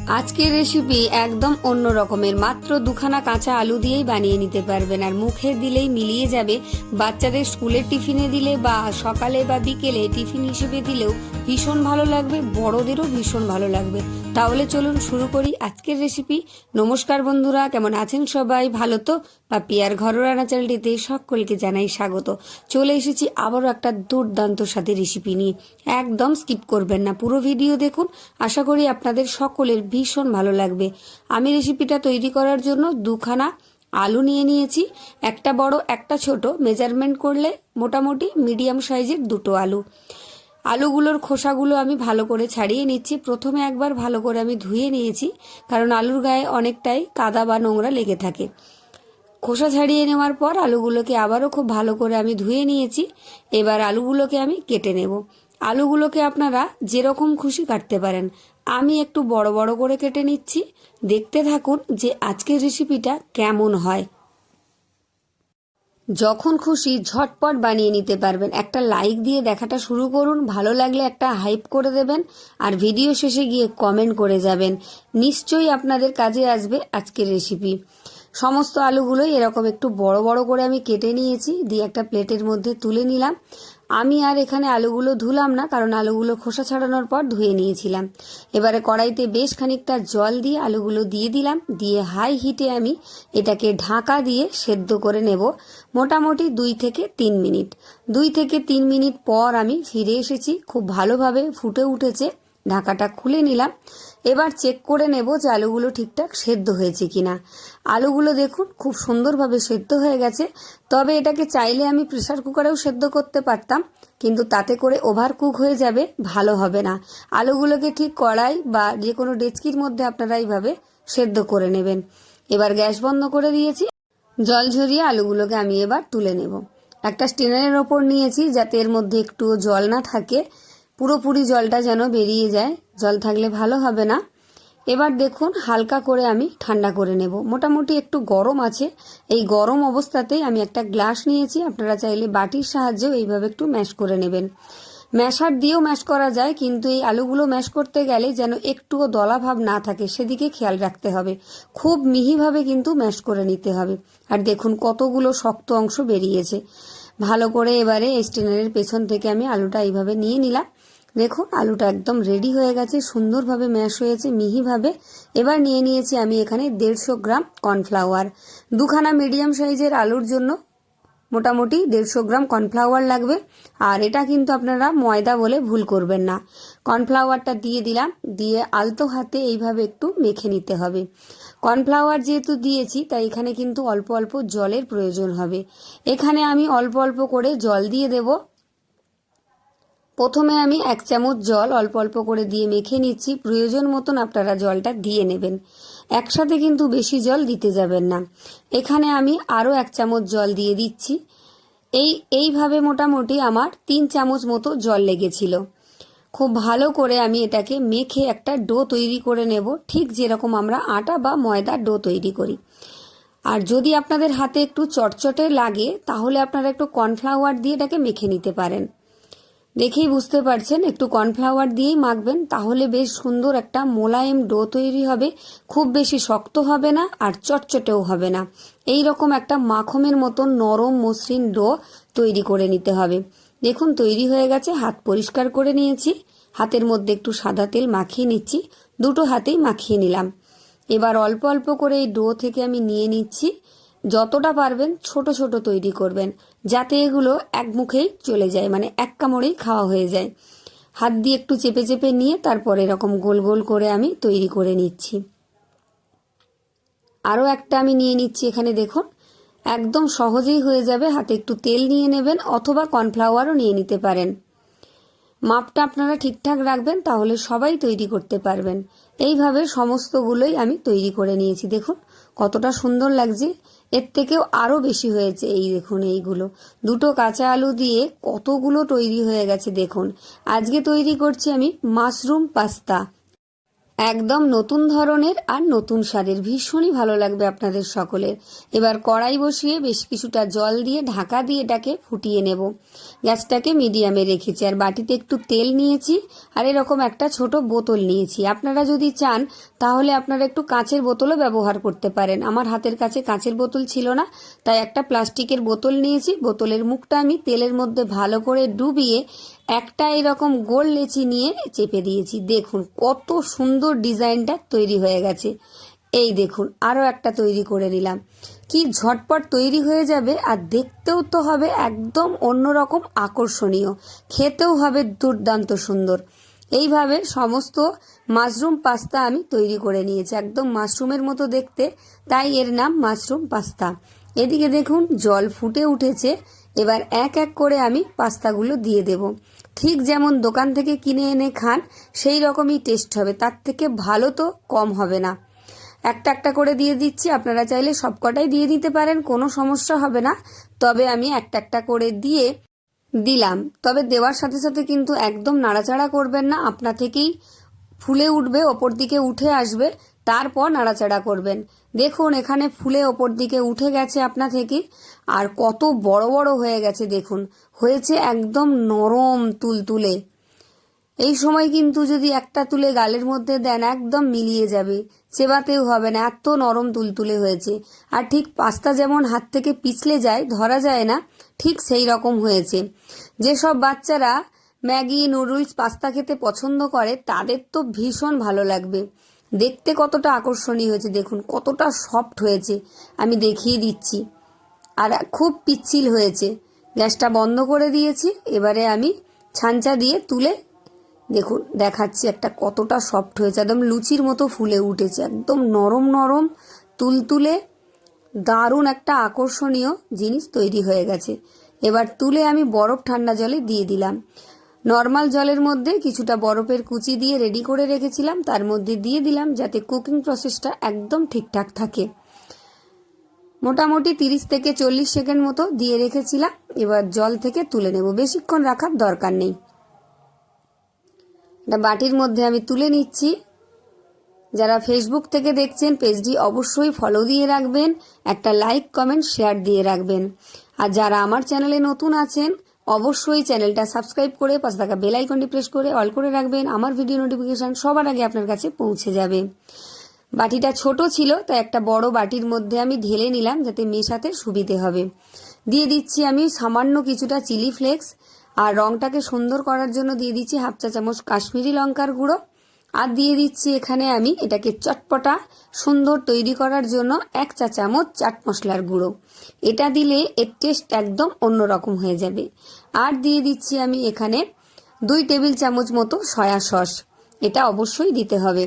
আজকের রেসিপি একদম অন্য রকমের। মাত্র দুখানা কাঁচা আলু দিয়েই বানিয়ে নিতে পারবেন, আর মুখে দিলেই মিলিয়ে যাবে। বাচ্চাদের স্কুলের টিফিনে দিলে বা সকালে বা বিকেলে টিফিন হিসেবে দিলেও ভীষণ ভালো লাগবে, বড়দেরও ভীষণ ভালো লাগবে। তাহলে চলুন শুরু করি আজকের রেসিপি। নমস্কার বন্ধুরা, কেমন আছেন সবাই? ভালো তো? পাপিয়ার ঘরোয়া রান্না চ্যানেলটিতে সকলকে জানাই স্বাগত। চলে এসেছি আবারও একটা দুর্দান্ত স্বাদের রেসিপি নিয়ে। একদম স্কিপ করবেন না, পুরো ভিডিও দেখুন। আশা করি আপনাদের সকলের ভীষণ ভালো লাগবে। আমি রেসিপিটা তৈরি করার জন্য দুখানা আলু নিয়ে নিয়েছি, একটা বড় একটা ছোট। মেজারমেন্ট করলে মোটামুটি মিডিয়াম সাইজের দুটো আলু। আলুগুলোর খোসাগুলো আমি ভালো করে ছাড়িয়ে নিচ্ছি। প্রথমে একবার ভালো করে আমি ধুয়ে নিয়েছি, কারণ আলুর গায়ে অনেকটাই কাদা বা নোংরা লেগে থাকে। খোসা ছাড়িয়ে নেওয়ার পর আলুগুলোকে আবারও খুব ভালো করে আমি ধুয়ে নিয়েছি। এবার আলুগুলোকে আমি কেটে নেব। আলুগুলোকে আপনারা যেরকম খুশি কাটতে পারেন, আমি একটু বড় বড় করে কেটে নিচ্ছি। দেখতে থাকুন যে আজকের রেসিপিটা কেমন হয়। যখন খুশি ঝটপট বানিয়ে নিতে পারবেন। একটা লাইক দিয়ে দেখাটা শুরু করুন, ভালো লাগলে একটা হাইপ করে দেবেন, আর ভিডিও শেষে গিয়ে কমেন্ট করে যাবেন। নিশ্চয়ই আপনাদের কাজে আসবে আজকের রেসিপি। সমস্ত আলুগুলোই এরকম একটু বড় বড় করে আমি কেটে নিয়েছি, দিয়ে একটা প্লেটের মধ্যে তুলে নিলাম। আমি আর এখানে আলুগুলো ধুলাম না, কারণ আলুগুলো খোসা ছাড়ানোর পর ধুয়ে নিয়েছিলাম। এবারে কড়াইতে বেশ খানিকটা জল দিয়ে আলুগুলো দিয়ে দিলাম, দিয়ে হাই হিটে আমি এটাকে ঢাকা দিয়ে সেদ্ধ করে নেব মোটামুটি 2 থেকে 3 মিনিট। 2 থেকে 3 মিনিট পর আমি ফিরে এসেছি, খুব ভালোভাবে ফুটে উঠেছে। ঢাকাটা খুলে নিলাম। এবার চেক করে নেব যে আলুগুলো ঠিকঠাক সেদ্ধ হয়েছে কিনা। আলুগুলো দেখুন খুব সুন্দরভাবে সেদ্ধ হয়ে গেছে। তবে এটাকে চাইলে আমি প্রেসার কুকারেও সেদ্ধ করতে পারতাম, কিন্তু তাতে করে ওভার কুক হয়ে যাবে, ভালো হবে না। আলুগুলোকে ঠিক কড়াই বা যে কোনো ডেচকির মধ্যে আপনারা এইভাবে সেদ্ধ করে নেবেন। এবার গ্যাস বন্ধ করে দিয়েছি। জল ঝরিয়ে আলুগুলোকে আমি এবার তুলে নেব। একটা স্টেনারের ওপর নিয়েছি, যাতে এর মধ্যে একটু জল না থাকে, পুরোপুরি জলটা যেন বেরিয়ে যায়। জল থাকলে ভালো হবে না। এবার দেখুন হালকা করে আমি ঠান্ডা করে নেব। মোটামুটি একটু গরম আছে। এই গরম অবস্থাতেই আমি একটা গ্লাস নিয়েছি, আপনারা চাইলে বাটির সাহায্যেও এইভাবে একটু ম্যাশ করে নেবেন। ম্যাশার দিয়েও ম্যাশ করা যায়, কিন্তু এই আলুগুলো ম্যাশ করতে গেলে যেন একটুও দলাভাব না থাকে, সেদিকে খেয়াল রাখতে হবে। খুব মিহিভাবে কিন্তু ম্যাশ করে নিতে হবে। আর দেখুন কতগুলো শক্ত অংশ বেরিয়েছে। ভালো করে এবারে স্টেনারের পেছন থেকে আমি আলুটা এইভাবে নিয়ে নিলাম। দেখুন আলুটা একদম রেডি হয়ে গেছে, সুন্দরভাবে ম্যাশ হয়েছে মিহিভাবে। এবার নিয়ে নিয়েছি আমি এখানে 150 গ্রাম কর্নফ্লাওয়ার। দুখানা মিডিয়াম সাইজের আলুর জন্য মোটামুটি 150 গ্রাম কর্নফ্লাওয়ার লাগবে। আর এটা কিন্তু আপনারা ময়দা বলে ভুল করবেন না। কর্নফ্লাওয়ারটা দিয়ে দিলাম, দিয়ে আলতো হাতে এইভাবে একটু মেখে নিতে হবে। কর্নফ্লাওয়ার যেহেতু দিয়েছি, তাই এখানে কিন্তু অল্প অল্প জলের প্রয়োজন হবে। এখানে আমি অল্প অল্প করে জল দিয়ে দেব। প্রথমে আমি 1 চামচ জল অল্প অল্প করে দিয়ে মেখে নিচ্ছি। প্রয়োজন মতন আপনারা জলটা দিয়ে নেবেন, একসাথে কিন্তু বেশি জল দিতে যাবেন না। এখানে আমি আরও 1 চামচ জল দিয়ে দিচ্ছি। এইভাবে মোটামুটি আমার 3 চামচ মতো জল লেগেছিল। খুব ভালো করে আমি এটাকে মেখে একটা ডো তৈরি করে নেব, ঠিক যেরকম আমরা আটা বা ময়দার ডো তৈরি করি। আর যদি আপনাদের হাতে একটু চটচটে লাগে, তাহলে আপনারা একটু কর্নফ্লাওয়ার দিয়ে এটাকে মেখে নিতে পারেন। দেখেই বুঝতে পারছেন, একটু কর্নফ্লাওয়ার দিয়েই মাখবেন, তাহলে বেশ সুন্দর একটা মোলায়েম ডো তৈরি হবে। খুব বেশি শক্ত হবে না, আর চটচটেও হবে না। এই রকম একটা মাখনের মতন নরম মসৃণ ডো তৈরি করে নিতে হবে। দেখুন তৈরি হয়ে গেছে। হাত পরিষ্কার করে নিয়েছি, হাতের মধ্যে একটু সাদা তেল মাখিয়ে নিচ্ছি। দুটো হাতেই মাখিয়ে নিলাম। এবার অল্প অল্প করে এই ডো থেকে আমি নিয়ে নিচ্ছি। যতটা পারবেন ছোট ছোট তৈরি করবেন, যাতে এগুলো এক মুখেই চলে যায়, মানে এক কামড়েই খাওয়া হয়ে যায়। হাত দিয়ে একটু চেপে চেপে নিয়ে তারপর এরকম গোল গোল করে আমি তৈরি করে নিচ্ছি। আরও একটা আমি নিয়ে নিচ্ছি। এখানে দেখুন একদম সহজেই হয়ে যাবে। হাতে একটু তেল নিয়ে নেবেন, অথবা কর্নফ্লাওয়ারও নিয়ে নিতে পারেন। মাপটা আপনারা ঠিকঠাক রাখবেন, তাহলে সবাই তৈরি করতে পারবেন। এইভাবে সমস্তগুলোই আমি তৈরি করে নিয়েছি। দেখুন কতটা সুন্দর লাগছে, এর থেকেও আরও বেশি হয়েছে। এই দেখুন এইগুলো দুটো কাঁচা আলু দিয়ে কতগুলো তৈরি হয়ে গেছে। দেখুন আজকে তৈরি করছি আমি মাশরুম পাস্তা। একদম নতুন ধরনের আর নতুন স্বাদের, ভীষণই ভালো লাগবে আপনাদের সকলের। এবার কড়াই বসিয়ে বেশ কিছুটা জল দিয়ে ঢাকা দিয়ে এটাকে ফুটিয়ে নেব। গ্যাসটাকে মিডিয়ামে রেখেছি, আর বাটিতে একটু তেল নিয়েছি, আর এরকম একটা ছোট বোতল নিয়েছি। আপনারা যদি চান তাহলে আপনারা একটু কাঁচের বোতলও ব্যবহার করতে পারেন। আমার হাতের কাছে কাঁচের বোতল ছিল না, তাই একটা প্লাস্টিকের বোতল নিয়েছি। বোতলের মুখটা আমি তেলের মধ্যে ভালো করে ডুবিয়ে একটা এরকম গোল লেচি নিয়ে চেপে দিয়েছি। দেখুন কত সুন্দর ডিজাইনটা তৈরি হয়ে গেছে। এই দেখুন আরও একটা তৈরি করে নিলাম। কি ঝটপট তৈরি হয়ে যাবে, আর দেখতেও তো হবে একদম অন্যরকম আকর্ষণীয়, খেতেও হবে দুর্দান্ত সুন্দর। এইভাবে সমস্ত মাশরুম পাস্তা আমি তৈরি করে নিয়েছি, একদম মাশরুমের মতো দেখতে, তাই এর নাম মাশরুম পাস্তা। এদিকে দেখুন জল ফুটে উঠেছে। এবার এক এক করে আমি পাস্তাগুলো দিয়ে দেব। ঠিক যেমন দোকান থেকে কিনে এনে খান সেই রকমই টেস্ট হবে, তার থেকে ভালো তো কম হবে না। একটা একটা করে দিয়ে দিচ্ছি, আপনারা চাইলে সবকটাই দিয়ে দিতে পারেন, কোনো সমস্যা হবে না। তবে আমি একটা একটা করে দিয়ে দিলাম। তবে দেওয়ার সাথে সাথে কিন্তু একদম নাড়াচাড়া করবেন না, আপনা থেকেই ফুলে উঠবে, ওপর দিকে উঠে আসবে, তারপর নাড়াচাড়া করবেন। দেখুন এখানে ফুলে ওপর দিকে উঠে গেছে আপনা থেকে, আর কত বড় বড় হয়ে গেছে দেখুন, হয়েছে একদম নরম তুলতুলে। এই সময় কিন্তু যদি একটা তুলে গালের মধ্যে দেন একদম মিলিয়ে যাবে, চেবাতেও হবে না, এত নরম তুলতুলে হয়েছে। আর ঠিক পাস্তা যেমন হাত থেকে পিছলে যায়, ধরা যায় না, ঠিক সেই রকম হয়েছে। যেসব বাচ্চারা ম্যাগি, নুডলস, পাস্তা খেতে পছন্দ করে তাদের তো ভীষণ ভালো লাগবে। দেখতে কতটা আকর্ষণীয় হয়েছে দেখুন, কতটা সফট হয়েছে আমি দেখিয়ে দিচ্ছি, আর খুব পিচ্ছিল হয়েছে। গ্যাসটা বন্ধ করে দিয়েছি। এবারে আমি ছাঁচা দিয়ে তুলে দেখুন দেখাচ্ছি একটা কতটা সফট হয়েছে, একদম লুচির মতো ফুলে উঠেছে, একদম নরম নরম তুলতুলে দারুণ একটা আকর্ষণীয় জিনিস তৈরি হয়ে গেছে। এবার তুলে আমি বরফ ঠান্ডা জলে দিয়ে দিলাম। নর্মাল জলের মধ্যে কিছুটা বরফের কুচি দিয়ে রেডি করে রেখেছিলাম, তার মধ্যে দিয়ে দিলাম যাতে কুকিং প্রসেসটা একদম ঠিকঠাক থাকে। মোটামুটি 30 থেকে 40 সেকেন্ড মতো দিয়ে রেখেছিলাম। এবার জল থেকে তুলে নেব, বেশিক্ষণ রাখার দরকার নেই। এটা বাটির মধ্যে আমি তুলে নিচ্ছি। যারা ফেসবুক থেকে দেখছেন পেজটি অবশ্যই ফলো দিয়ে রাখবেন, একটা লাইক, কমেন্ট, শেয়ার দিয়ে রাখবেন। আর যারা আমার চ্যানেলে নতুন আছেন অবশ্যই চ্যানেলটা সাবস্ক্রাইব করে পাশে থাকা বেল আইকনটি প্রেস করে অল করে রাখবেন, আমার ভিডিও নোটিফিকেশন সবার আগে আপনার কাছে পৌঁছে যাবে। বাটিটা ছোট ছিল তাই একটা বড় বাটির মধ্যে আমি ঢেলে নিলাম যাতে মেশাতে সুবিধে হবে। দিয়ে দিচ্ছি আমি সামান্য কিছুটা চিলি ফ্লেক্স, আর রংটাকে সুন্দর করার জন্য দিয়ে দিচ্ছি হাফ চা চামচ কাশ্মীরি লঙ্কার গুঁড়ো, আর দিয়ে দিচ্ছি এখানে আমি এটাকে চটপটা সুন্দর তৈরি করার জন্য 1 চা চামচ চাট মশলার গুঁড়ো। এটা দিলে এর টেস্ট একদম অন্যরকম হয়ে যাবে। আর দিয়ে দিচ্ছি আমি এখানে 2 টেবিল চামচ মতো সয়া সস, এটা অবশ্যই দিতে হবে।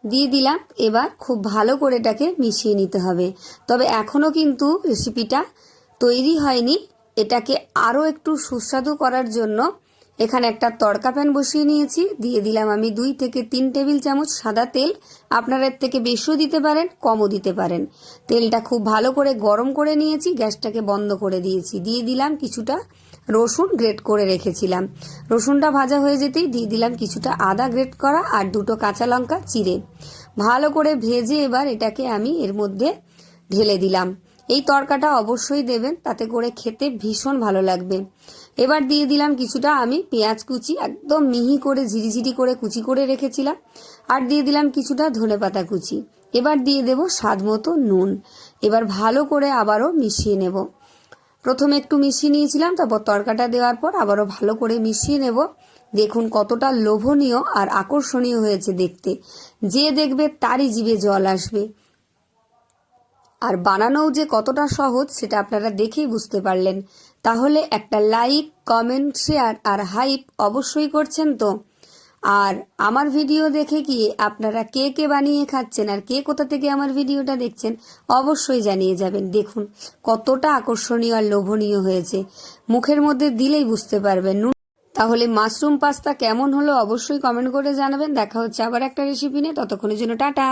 দিয়ে দিলাম। এবার খুব ভালো করে এটাকে মিশিয়ে নিতে হবে। তবে এখনো কিন্তু রেসিপিটা তৈরি হয়নি, এটাকে আরও একটু সুস্বাদু করার জন্য এখানে একটা তড়কা প্যান বসিয়ে নিয়েছি। দিয়ে দিলাম আমি 2 থেকে 3 টেবিল চামচ সাদা তেল, আপনারা এর থেকে বেশিও দিতে পারেন, কমও দিতে পারেন। তেলটা খুব ভালো করে গরম করে নিয়েছি, গ্যাসটাকে বন্ধ করে দিয়েছি। দিয়ে দিলাম কিছুটা রসুন গ্রেট করে রেখেছিলাম, রসুনটা ভাজা হয়ে যেতেই দিয়ে দিলাম কিছুটা আদা গ্রেট করা আর 2টো কাঁচা লঙ্কা চিড়ে। ভালো করে ভেজে এবার এটাকে আমি এর মধ্যে ঢেলে দিলাম। এই তরকাটা অবশ্যই দেবেন, তাতে করে খেতে ভীষণ ভালো লাগবে। এবার দিয়ে দিলাম কিছুটা আমি পেঁয়াজ কুচি, একদম মিহি করে ঝিরিঝিরি করে কুচি করে রেখেছিলাম, আর দিয়ে দিলাম কিছুটা ধনেপাতা কুচি। এবার দিয়ে দেব স্বাদ মতো নুন। এবার ভালো করে আবারও মিশিয়ে নেব। প্রথমে একটু মিশিয়ে নিয়েছিলাম, তারপর তরকাটা দেওয়ার পর আবারও ভালো করে মিশিয়ে নেব। দেখুন কতটা লোভনীয় আর আকর্ষণীয় হয়েছে দেখতে, যে দেখবে তারই জিভে জল আসবে। আর বানানোও যে কতটা সহজ সেটা আপনারা দেখেই বুঝতে পারলেন। তাহলে একটা লাইক, কমেন্ট, শেয়ার আর হাইপ অবশ্যই করছেন তো। আর আমার ভিডিও দেখে কি আপনারা কে কে বানিয়ে খাচ্ছেন আর কে কোথা থেকে আমার ভিডিওটা দেখছেন অবশ্যই জানিয়ে যাবেন। দেখুন কতটা আকর্ষণীয় আর লোভনীয় হয়েছে, মুখের মধ্যে দিলেই বুঝতে পারবেন। তাহলে মাশরুম পাস্তা কেমন হলো অবশ্যই কমেন্ট করে জানাবেন। দেখা হচ্ছে আবার একটা রেসিপি নিয়ে, ততক্ষণের জন্য টাটা।